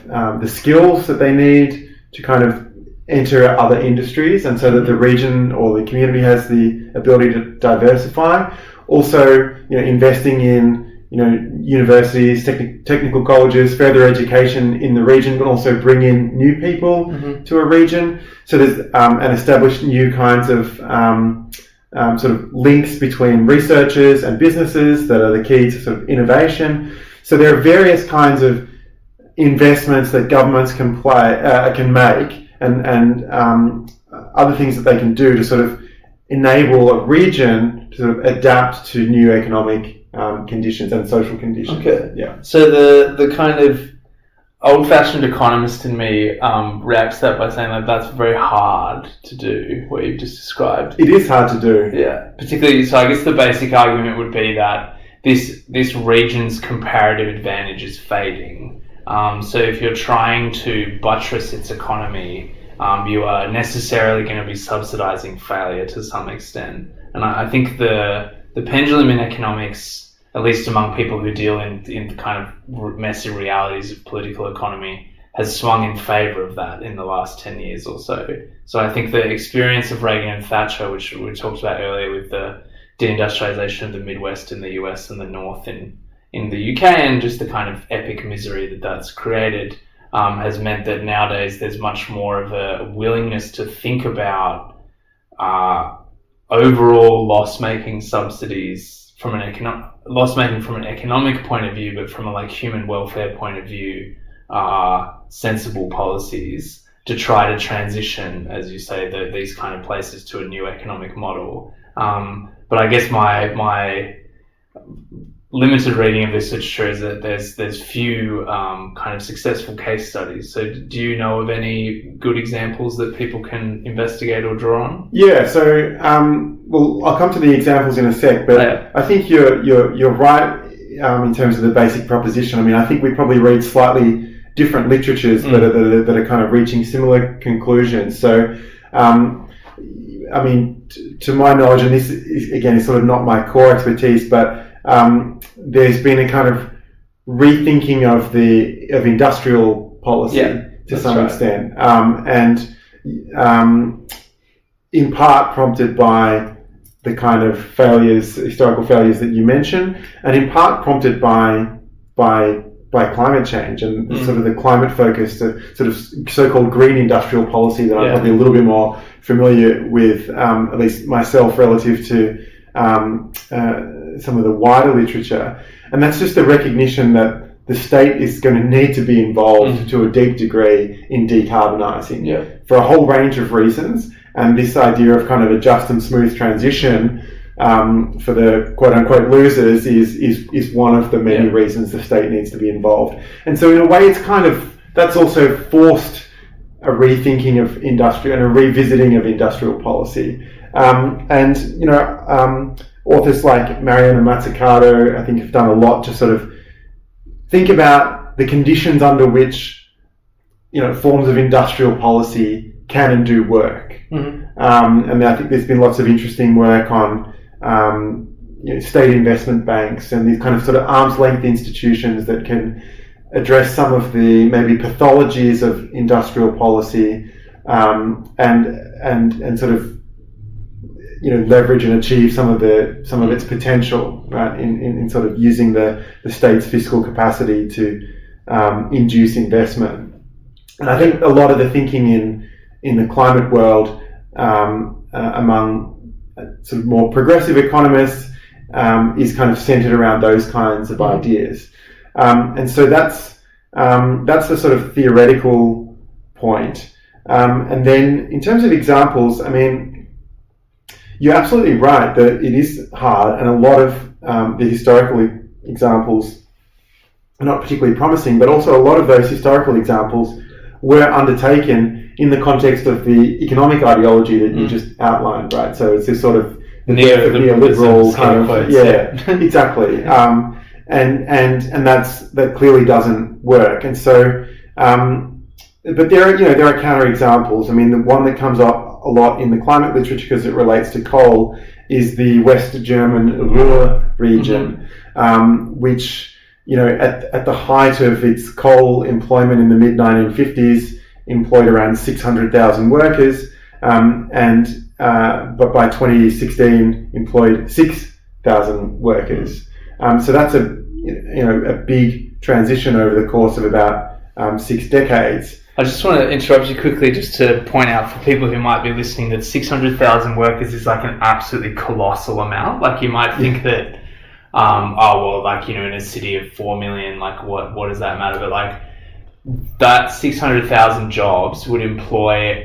the skills that they need to kind of enter other industries, and so that the region or the community has the ability to diversify. Also, investing in universities, technical colleges, further education in the region, but also bring in new people to a region. So there's and establish new kinds of sort of links between researchers and businesses that are the key to sort of innovation. So there are various kinds of investments that governments can make, and other things that they can do to sort of enable a region to sort of adapt to new economic conditions and social conditions. Okay. Yeah. So the kind of old-fashioned economist in me reacts to that by saying that that's very hard to do, what you've just described. It is hard to do. Yeah. Particularly, so I guess the basic argument would be that this region's comparative advantage is fading. So if you're trying to buttress its economy, you are necessarily going to be subsidizing failure to some extent. And I think the pendulum in economics, at least among people who deal in the kind of messy realities of political economy, has swung in favor of that in the last 10 years or so. So I think the experience of Reagan and Thatcher, which we talked about earlier with the deindustrialization of the Midwest in the US and the North in the UK, and just the kind of epic misery that's created, has meant that nowadays there's much more of a willingness to think about overall loss-making subsidies from an economic point of view, but from a human welfare point of view, sensible policies to try to transition, as you say, these kind of places to a new economic model. But I guess my limited reading of this literature is that there's few kind of successful case studies. So do you know of any good examples that people can investigate or draw on? Yeah, so well, I'll come to the examples in a sec, but I think you're right in terms of the basic proposition. I mean, I think we probably read slightly different literatures that are kind of reaching similar conclusions. So I mean, to my knowledge, and this is sort of not my core expertise, but there's been a kind of rethinking of industrial policy to some extent, and in part prompted by the kind of historical failures that you mentioned, and in part prompted by climate change and sort of the climate-focused sort of so-called green industrial policy that I'm probably a little bit more familiar with, at least myself, relative to some of the wider literature. And that's just the recognition that the state is going to need to be involved to a deep degree in decarbonising for a whole range of reasons. And this idea of kind of a just and smooth transition for the quote unquote losers is one of the many reasons the state needs to be involved. And so in a way, it's kind of, that's also forced a rethinking of industrial and a revisiting of industrial policy. And, you know, authors like Mariana Mazzucato, I think, have done a lot to sort of think about the conditions under which, you know, forms of industrial policy can and do work. And I think there's been lots of interesting work on you know, state investment banks and these kind of sort of arm's length institutions that can address some of the maybe pathologies of industrial policy and sort of, you know, leverage and achieve some of its potential, right, in sort of using the state's fiscal capacity to induce investment. And I think a lot of the thinking in the climate world among sort of more progressive economists is kind of centered around those kinds of ideas. And so that's the sort of theoretical point. And then in terms of examples, I mean, you're absolutely right that it is hard, and a lot of the historical examples are not particularly promising, but also a lot of those historical examples were undertaken in the context of the economic ideology that you just outlined, right? So it's this sort of neoliberal kind of, exactly. And that clearly doesn't work. And so, but there are counter examples. I mean, the one that comes up a lot in the climate literature because it relates to coal is the West German Ruhr region, which, you know, at the height of its coal employment in the mid 1950s, employed around 600,000 workers, but by 2016 employed 6,000 workers. So that's a big transition over the course of about 6 decades. I just want to interrupt you quickly just to point out for people who might be listening that 600,000 workers is like an absolutely colossal amount. Like you might think that, like, you know, in a city of 4 million, like what does that matter? But like that 600,000 jobs would employ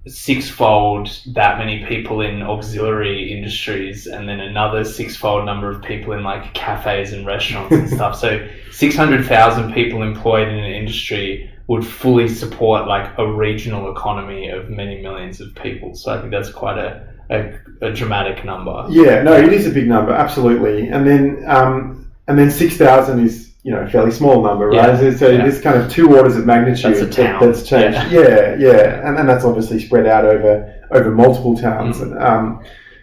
sixfold that many people in auxiliary industries, and then another sixfold number of people in like cafes and restaurants and stuff. So 600,000 people employed in an industry would fully support like a regional economy of many millions of people. So I think that's quite a dramatic number. Yeah, no, it is a big number, absolutely. And then 6,000 is, you know, a fairly small number, right? So it is kind of 2 orders of magnitude that's a town. That's changed. Yeah. And that's obviously spread out over multiple towns.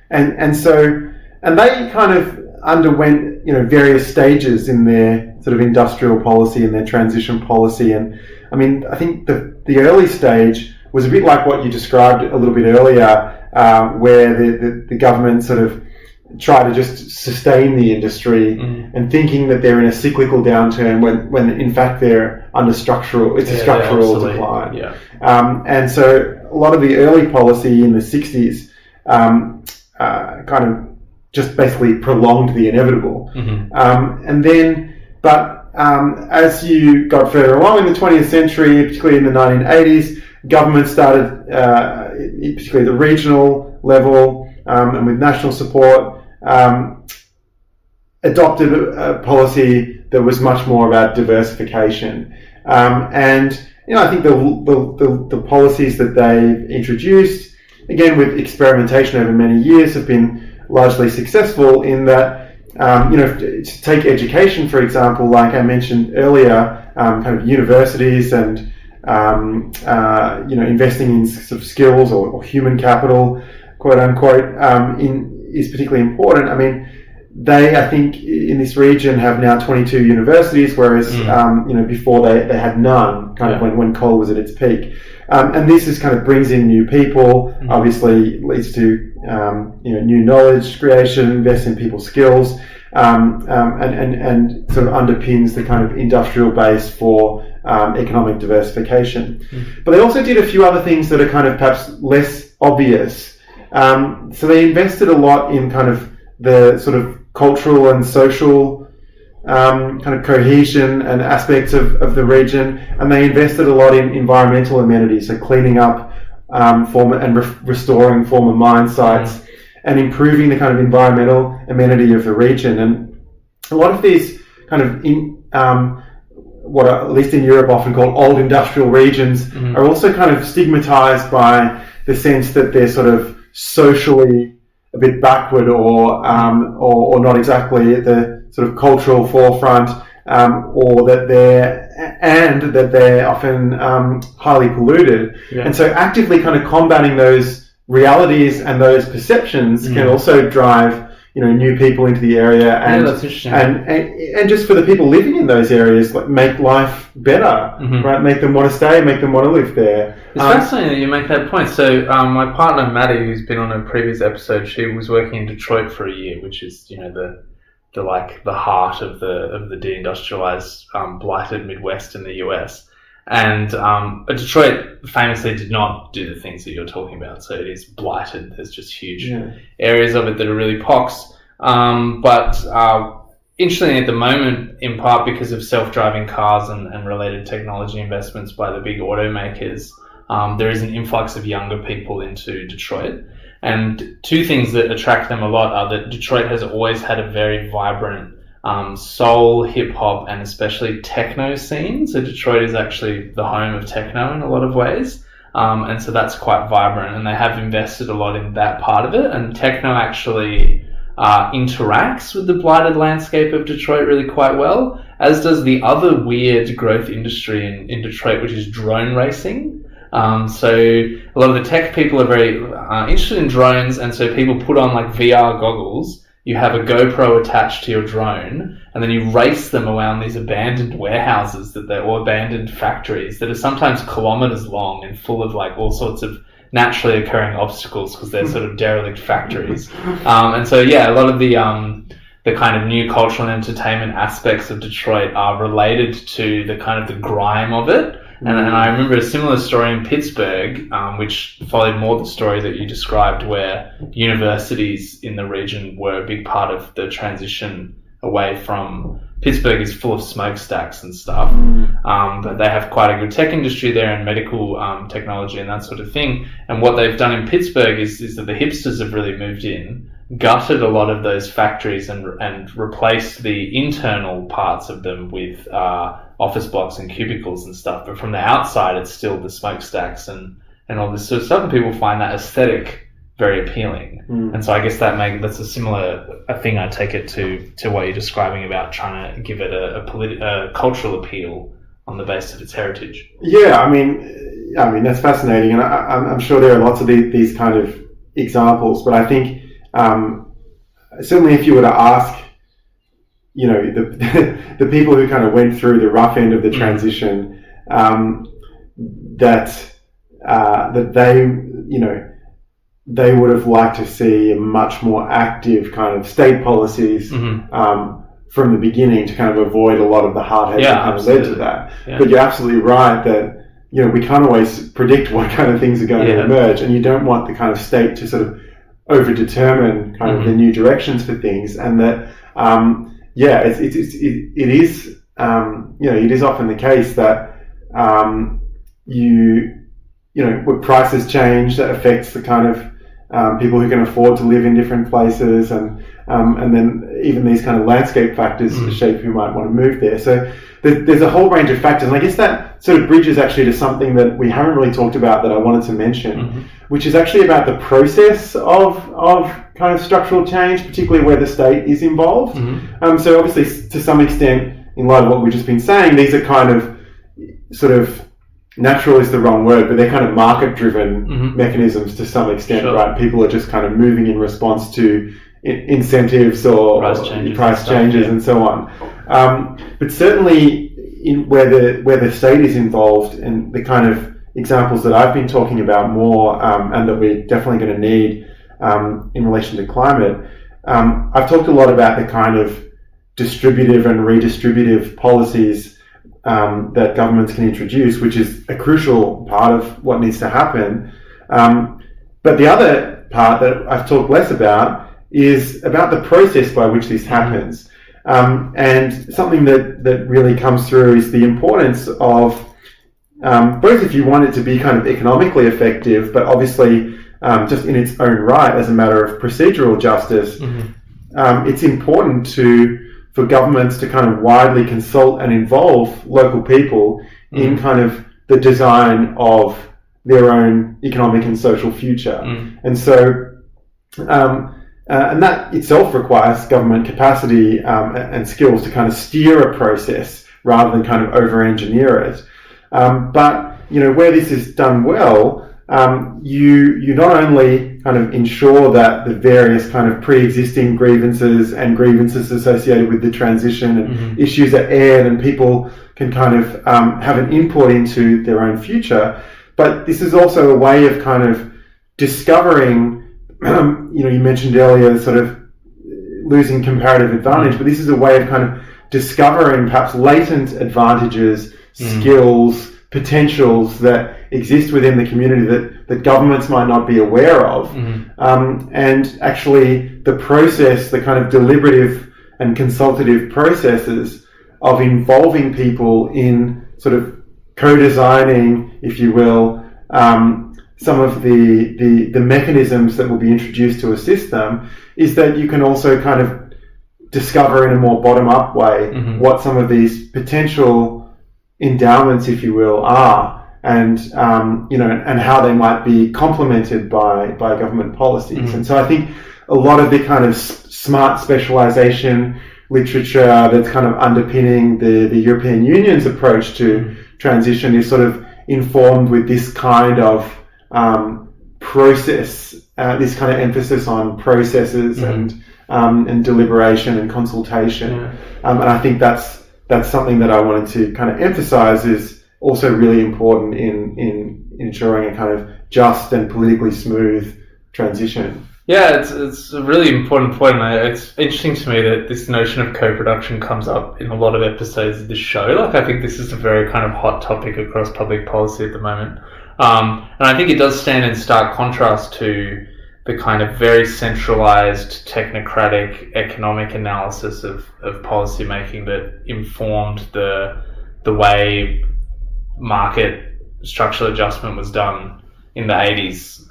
And so they kind of underwent, you know, various stages in their sort of industrial policy and their transition policy. And I mean, I think the early stage was a bit like what you described a little bit earlier, where the government sort of try to just sustain the industry and thinking that they're in a cyclical downturn when in fact they're under structural decline. Yeah. And so a lot of the early policy in the 60s kind of just basically prolonged the inevitable. And then, as you got further along in the 20th century, particularly in the 1980s, government started, particularly at the regional level and with national support, adopted a policy that was much more about diversification. And, you know, I think the policies that they've introduced, again with experimentation over many years, have been largely successful in that, you know, to take education, for example, like I mentioned earlier, kind of universities and, you know, investing in sort of skills or human capital, quote unquote, is particularly important. I mean, I think in this region have now 22 universities, whereas, you know, before they had none, kind of when coal was at its peak. And this is kind of brings in new people, obviously leads to, you know, new knowledge creation, invests in people's skills, and sort of underpins the kind of industrial base for economic diversification. But they also did a few other things that are kind of perhaps less obvious. So they invested a lot in kind of the sort of cultural and social kind of cohesion and aspects of the region, and they invested a lot in environmental amenities, so cleaning up restoring former mine sites, and improving the kind of environmental amenity of the region. And a lot of these kind of what are, at least in Europe, often called old industrial regions, are also kind of stigmatized by the sense that they're sort of socially a bit backward or not exactly at the sort of cultural forefront, or that they're often highly polluted. Yeah. And so actively kind of combating those realities and those perceptions can also drive new people into the area, and that's interesting. And just for the people living in those areas, like, make life better, right? Make them want to stay, make them want to live there. It's fascinating that you make that point. So my partner Maddie, who's been on a previous episode, she was working in Detroit for a year, which is the heart of the deindustrialized, blighted Midwest in the US. And Detroit famously did not do the things that you're talking about. So it is blighted. There's just huge areas of it that are really pox. But interestingly, at the moment, in part because of self-driving cars and related technology investments by the big automakers, there is an influx of younger people into Detroit. And two things that attract them a lot are that Detroit has always had a very vibrant soul, hip-hop, and especially techno scene. So Detroit is actually the home of techno in a lot of ways. And so that's quite vibrant, and they have invested a lot in that part of it. And techno actually interacts with the blighted landscape of Detroit really quite well, as does the other weird growth industry in Detroit, which is drone racing. So a lot of the tech people are very interested in drones, and so people put on like VR goggles. You have a GoPro attached to your drone, and then you race them around these abandoned warehouses or abandoned factories that are sometimes kilometers long and full of like all sorts of naturally occurring obstacles because they're sort of derelict factories. And so, a lot of the kind of new cultural and entertainment aspects of Detroit are related to the kind of the grime of it. And I remember a similar story in Pittsburgh, which followed more the story that you described, where universities in the region were a big part of the transition away from... Pittsburgh is full of smokestacks and stuff, but they have quite a good tech industry there and medical technology and that sort of thing. And what they've done in Pittsburgh is that the hipsters have really moved in, gutted a lot of those factories and replaced the internal parts of them with office blocks and cubicles and stuff. But from the outside, it's still the smokestacks and all this sort of stuff. And people find that aesthetic very appealing. And so I guess that's a similar thing, I take it, to what you're describing about trying to give it a cultural appeal on the basis of its heritage. Yeah, I mean that's fascinating, and I'm sure there are lots of these kind of examples. But I think certainly if you were to ask, the people who kind of went through the rough end of the transition, that they would have liked to see a much more active kind of state policies from the beginning to kind of avoid a lot of the heartache that kind of led to that. Yeah. But you're absolutely right that we can't always predict what kind of things are going to emerge, and you don't want the kind of state to sort of over-determine kind of the new directions for things, and that it is often the case that when prices change, that affects the kind of people who can afford to live in different places, and then even these kind of landscape factors shape who might want to move there. So there's a whole range of factors, and I guess that sort of bridges actually to something that we haven't really talked about that I wanted to mention, which is actually about the process of kind of structural change, particularly where the state is involved. So obviously, to some extent, in light of what we've just been saying, these are kind of sort of natural is the wrong word, but they're kind of market-driven mechanisms to some extent, right? People are just kind of moving in response to incentives or price changes and so on. But certainly, where the state is involved, and the kind of examples that I've been talking about more, and that we're definitely going to need in relation to climate, I've talked a lot about the kind of distributive and redistributive policies that governments can introduce, which is a crucial part of what needs to happen. But the other part that I've talked less about is about the process by which this happens. And something that really comes through is the importance of both, if you want it to be kind of economically effective, but obviously just in its own right as a matter of procedural justice, it's important for governments to kind of widely consult and involve local people in kind of the design of their own economic and social future. And so, and that itself requires government capacity and skills to kind of steer a process rather than kind of over-engineer it. But, you know, where this is done well, you not only kind of ensure that the various kind of pre-existing grievances and grievances associated with the transition and issues are aired and people can kind of have an input into their own future, but this is also a way of kind of discovering, you know, you mentioned earlier sort of losing comparative advantage, but this is a way of kind of discovering perhaps latent advantages, skills, potentials that exist within the community that governments might not be aware of. And actually the process, the kind of deliberative and consultative processes of involving people in sort of co-designing, if you will, some of the mechanisms that will be introduced to assist them, is that you can also kind of discover in a more bottom-up way what some of these potential endowments, if you will, are, and you know, and how they might be complemented by government policies. And so I think a lot of the kind of smart specialization literature that's kind of underpinning the European Union's approach to transition is sort of informed with this kind of process, this kind of emphasis on processes and deliberation and consultation. And I think that's something that I wanted to kind of emphasize is also really important in ensuring a kind of just and politically smooth transition. Yeah, it's a really important point. It's interesting to me that this notion of co-production comes up in a lot of episodes of this show. Like, I think this is a very kind of hot topic across public policy at the moment. And I think it does stand in stark contrast to the kind of very centralized, technocratic economic analysis of policy making that informed the way market structural adjustment was done in the 80s.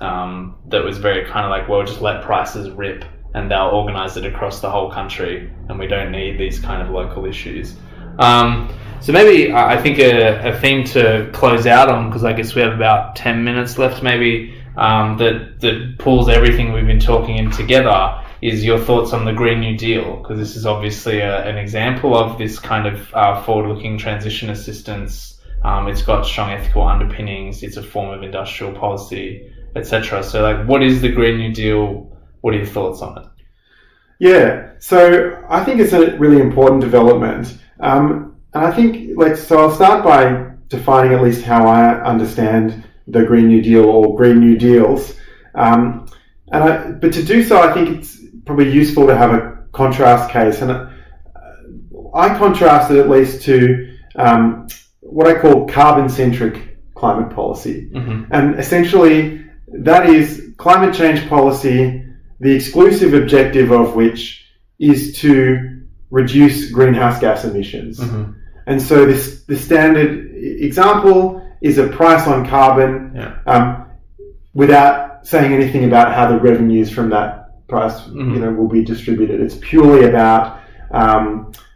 That was very kind of like, well, just let prices rip and they'll organize it across the whole country and we don't need these kind of local issues. So maybe I think a theme to close out on, because I guess we have about 10 minutes left maybe, that pulls everything we've been talking in together, is your thoughts on the Green New Deal, because this is obviously an example of this kind of forward-looking transition assistance. It's got strong ethical underpinnings, it's a form of industrial policy, etc. So, like, what is the Green New Deal? What are your thoughts on it? Yeah, so I think it's a really important development. And I think, so I'll start by defining at least how I understand the Green New Deal or Green New Deals. But to do so, I think it's probably useful to have a contrast case. And I contrast it at least to what I call carbon-centric climate policy. And essentially, that is climate change policy, the exclusive objective of which is to reduce greenhouse gas emissions. And so the standard example is a price on carbon, without saying anything about how the revenues from that price will be distributed. It's purely about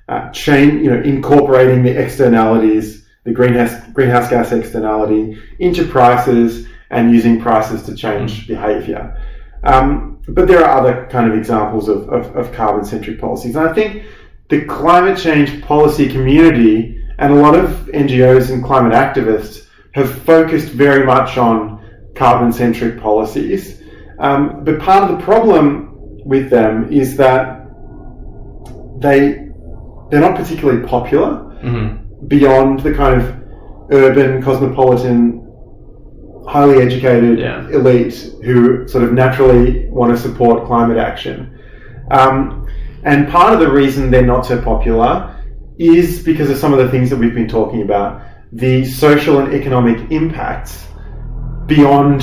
incorporating the externalities, the greenhouse gas externality into prices and using prices to change behaviour. But there are other kind of examples of carbon-centric policies. And I think the climate change policy community and a lot of NGOs and climate activists have focused very much on carbon-centric policies. But part of the problem with them is that they're not particularly popular beyond the kind of urban, cosmopolitan, highly educated elite who sort of naturally want to support climate action. And part of the reason they're not so popular is because of some of the things that we've been talking about, the social and economic impacts beyond,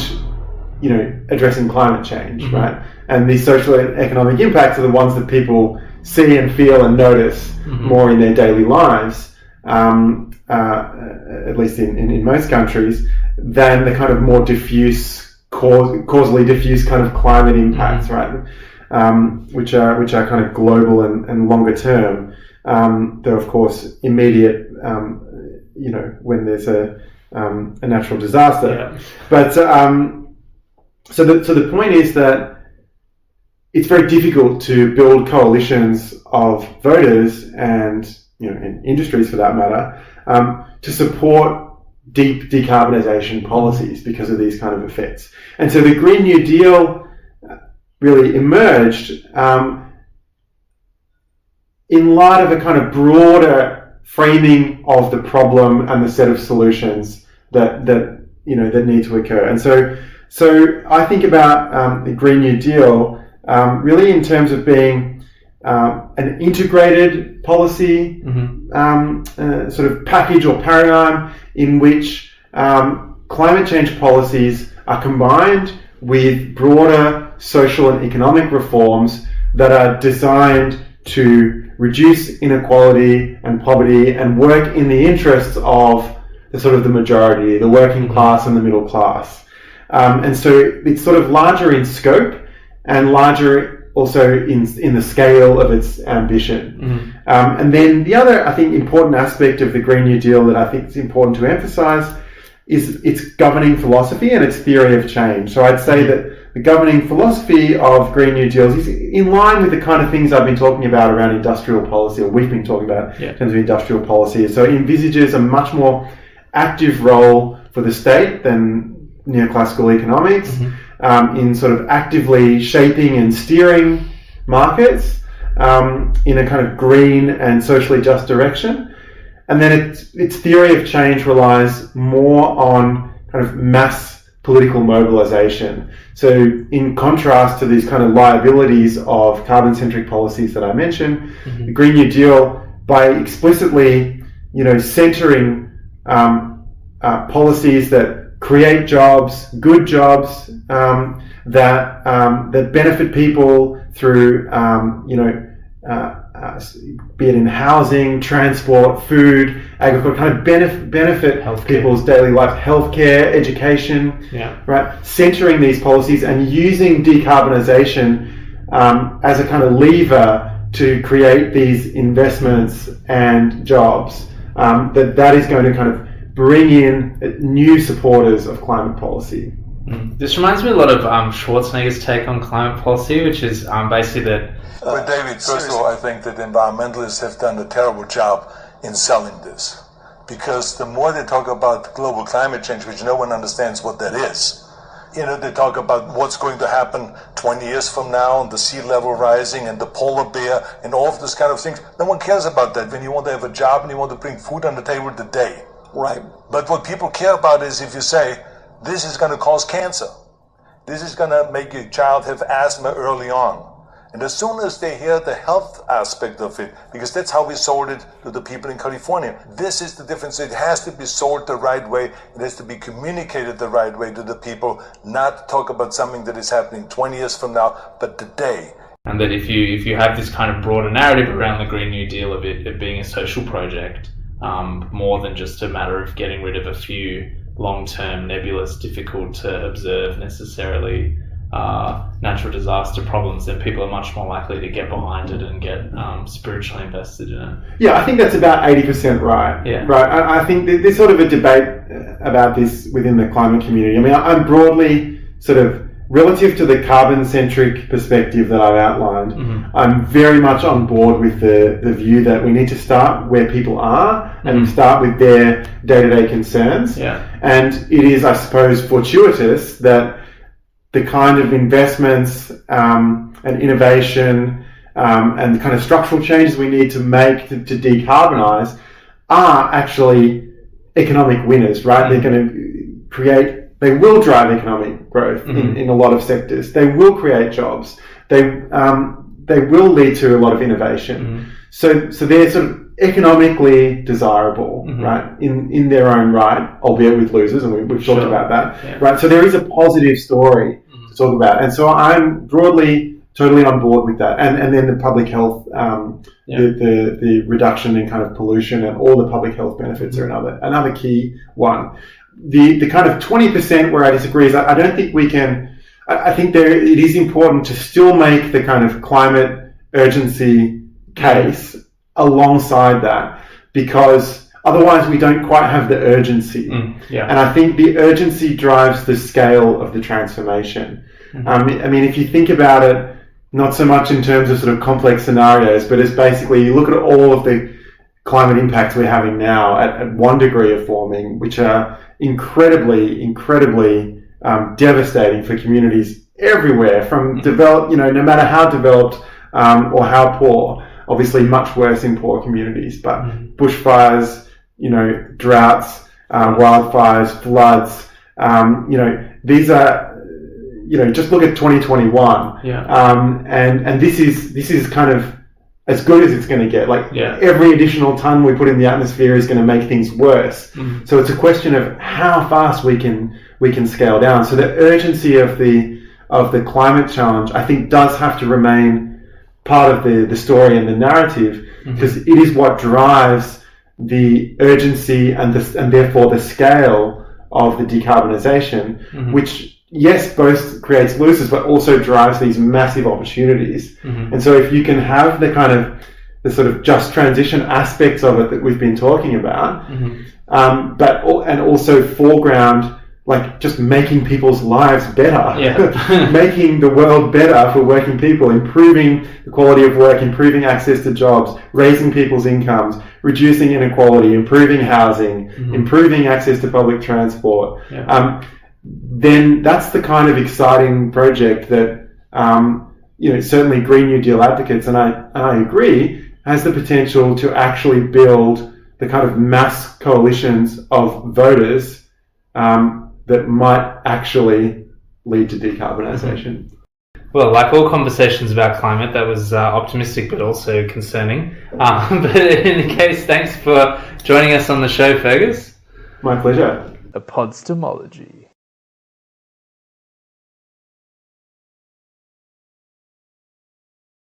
addressing climate change, right? And these social and economic impacts are the ones that people see and feel and notice more in their daily lives, at least in most countries, than the kind of more diffuse causally diffuse kind of climate impacts, right? Which are kind of global and longer term. Though of course immediate, when there's a natural disaster. Yeah. But so the point is that it's very difficult to build coalitions of voters and industries for that matter to support deep decarbonisation policies because of these kind of effects. And so the Green New Deal really emerged in light of a kind of broader framing of the problem and the set of solutions that need to occur. And so I think about the Green New Deal really in terms of being an integrated policy sort of package or paradigm in which climate change policies are combined with broader social and economic reforms that are designed to reduce inequality and poverty and work in the interests of the majority, the working class and the middle class. And so it's sort of larger in scope and larger also in the scale of its ambition. And then the other, I think, important aspect of the Green New Deal that I think is important to emphasize is its governing philosophy and its theory of change. So I'd say that the governing philosophy of Green New Deals is in line with the kind of things I've been talking about around industrial policy, or we've been talking about in terms of industrial policy. So it envisages a much more active role for the state than neoclassical economics in sort of actively shaping and steering markets in a kind of green and socially just direction. And then its theory of change relies more on kind of mass political mobilization. So in contrast to these kind of liabilities of carbon-centric policies that I mentioned, the Green New Deal, by explicitly, centering policies that create jobs, good jobs, that benefit people through, be it in housing, transport, food, agriculture, kind of benefit people's daily life, healthcare, education, right? Centering these policies and using decarbonisation as a kind of lever to create these investments and jobs. That is going to kind of bring in new supporters of climate policy. This reminds me a lot of Schwarzenegger's take on climate policy, which is basically that. But David, first of all, I think that environmentalists have done a terrible job in selling this. Because the more they talk about global climate change, which no one understands what that is, they talk about what's going to happen 20 years from now, and the sea level rising, and the polar bear, and all of this kind of things. No one cares about that when you want to have a job and you want to bring food on the table today. Right. But what people care about is if you say, this is going to cause cancer. This is going to make your child have asthma early on. And as soon as they hear the health aspect of it, because that's how we sold it to the people in California, this is the difference. It has to be sold the right way. It has to be communicated the right way to the people, not talk about something that is happening 20 years from now, but today. And that if you have this kind of broader narrative around the Green New Deal of it being a social project, more than just a matter of getting rid of a few long-term, nebulous, difficult to observe necessarily natural disaster problems, then people are much more likely to get behind it and get spiritually invested in it. Yeah, I think that's about 80% right. Yeah. Right. I think there's sort of a debate about this within the climate community. I mean, I'm broadly sort of relative to the carbon-centric perspective that I've outlined. I'm very much on board with the view that we need to start where people are and start with their day-to-day concerns. Yeah. And it is, I suppose, fortuitous that the kind of investments and innovation and the kind of structural changes we need to make to decarbonise are actually economic winners, right? They're going to they will drive economic growth in a lot of sectors. They will create jobs. They will lead to a lot of innovation. So they're sort of economically desirable, right, in their own right, albeit with losers, and we've talked about that, right? So there is a positive story to talk about, and so I'm broadly totally on board with that. And then the public health, the reduction in kind of pollution and all the public health benefits are another key one. the kind of 20% where I disagree is I don't think we can. I think it is important to still make the kind of climate urgency case alongside that, because otherwise we don't quite have the urgency. And I think the urgency drives the scale of the transformation. I mean, if you think about it, not so much in terms of sort of complex scenarios, but as basically you look at all of the climate impacts we're having now at 1 degree of warming, which are incredibly devastating for communities everywhere, from developed, no matter how developed or how poor. Obviously, much worse in poor communities, but bushfires, droughts, wildfires, floods. These are, just look at 2021. And this is kind of as good as it's going to get. Every additional ton we put in the atmosphere is going to make things worse. So it's a question of how fast we can scale down. So the urgency of the climate challenge, I think, does have to remain part of the story and the narrative, because it is what drives the urgency and therefore the scale of the decarbonisation, which, yes, both creates losers, but also drives these massive opportunities. And so if you can have the sort of just transition aspects of it that we've been talking about, and also foreground, just making people's lives better, making the world better for working people, improving the quality of work, improving access to jobs, raising people's incomes, reducing inequality, improving housing, improving access to public transport, then that's the kind of exciting project that, certainly Green New Deal advocates, and I agree, has the potential to actually build the kind of mass coalitions of voters that might actually lead to decarbonisation. Well, like all conversations about climate, that was optimistic but also concerning. But in any case, thanks for joining us on the show, Fergus. My pleasure. Epistemology.